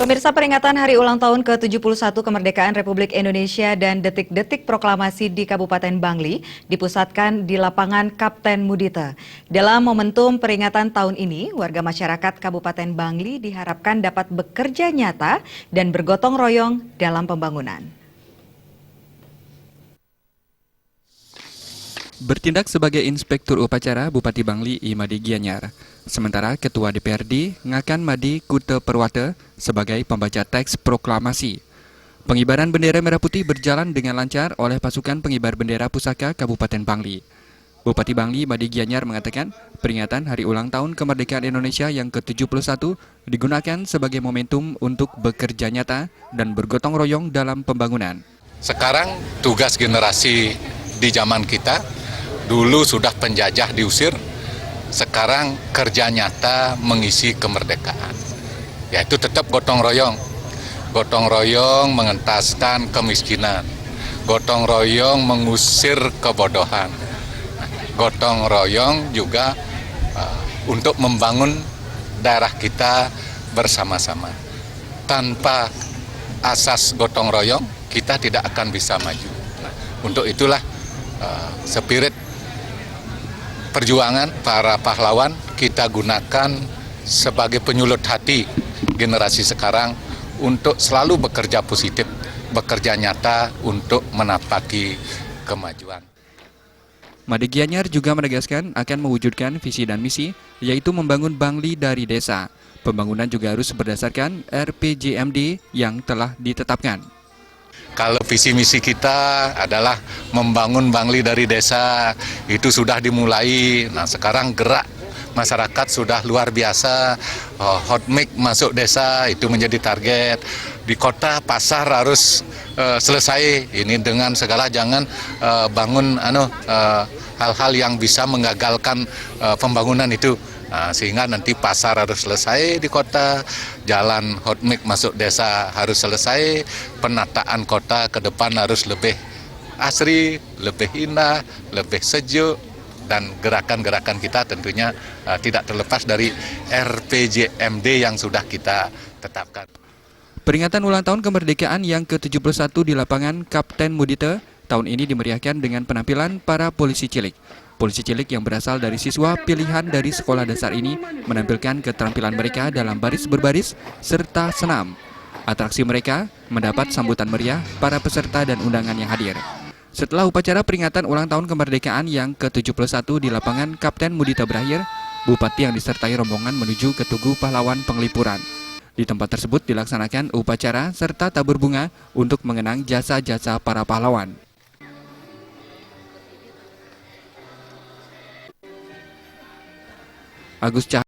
Pemirsa, peringatan Hari Ulang Tahun ke-71 Kemerdekaan Republik Indonesia dan detik-detik proklamasi di Kabupaten Bangli dipusatkan di lapangan Kapten Mudita. Dalam momentum peringatan tahun ini, warga masyarakat Kabupaten Bangli diharapkan dapat bekerja nyata dan bergotong royong dalam pembangunan. Bertindak sebagai inspektur upacara Bupati Bangli I Madi Gianyar. Sementara Ketua DPRD Ngakan Madi Kute Perwata sebagai pembaca teks proklamasi. Pengibaran bendera merah putih berjalan dengan lancar oleh pasukan pengibar bendera pusaka Kabupaten Bangli. Bupati Bangli Madi Gianyar mengatakan peringatan Hari Ulang Tahun Kemerdekaan Indonesia yang ke-71 digunakan sebagai momentum untuk bekerja nyata dan bergotong royong dalam pembangunan. Sekarang tugas generasi di zaman kita, dulu sudah penjajah diusir, sekarang kerja nyata mengisi kemerdekaan. Yaitu tetap gotong royong. Gotong royong mengentaskan kemiskinan. Gotong royong mengusir kebodohan. Gotong royong juga untuk membangun daerah kita bersama-sama. Tanpa asas gotong royong, kita tidak akan bisa maju. Nah, untuk itulah spirit perjuangan para pahlawan kita gunakan sebagai penyulut hati generasi sekarang untuk selalu bekerja positif, bekerja nyata untuk menapaki kemajuan. Madi Gianyar juga menegaskan akan mewujudkan visi dan misi, yaitu membangun Bangli dari desa. Pembangunan juga harus berdasarkan RPJMD yang telah ditetapkan. Kalau visi misi kita adalah membangun Bangli dari desa, itu sudah dimulai. Nah, sekarang gerak masyarakat sudah luar biasa. Hot mic masuk desa itu menjadi target. Di kota pasar harus selesai. Ini dengan segala jangan bangun hal-hal yang bisa menggagalkan pembangunan itu. Nah, sehingga nanti pasar harus selesai di kota, jalan hot mic masuk desa harus selesai, penataan kota ke depan harus lebih asri, lebih indah, lebih sejuk, dan gerakan-gerakan kita tentunya tidak terlepas dari RPJMD yang sudah kita tetapkan. Peringatan ulang tahun kemerdekaan yang ke-71 di lapangan Kapten Mudita tahun ini dimeriahkan dengan penampilan para polisi cilik. Polisi cilik yang berasal dari siswa pilihan dari sekolah dasar ini menampilkan keterampilan mereka dalam baris berbaris serta senam. Atraksi mereka mendapat sambutan meriah para peserta dan undangan yang hadir. Setelah upacara peringatan ulang tahun kemerdekaan yang ke-71 di lapangan Kapten Mudita berakhir, Bupati yang disertai rombongan menuju ke Tugu Pahlawan Penglipuran. Di tempat tersebut dilaksanakan upacara serta tabur bunga untuk mengenang jasa-jasa para pahlawan. Agus Cahaya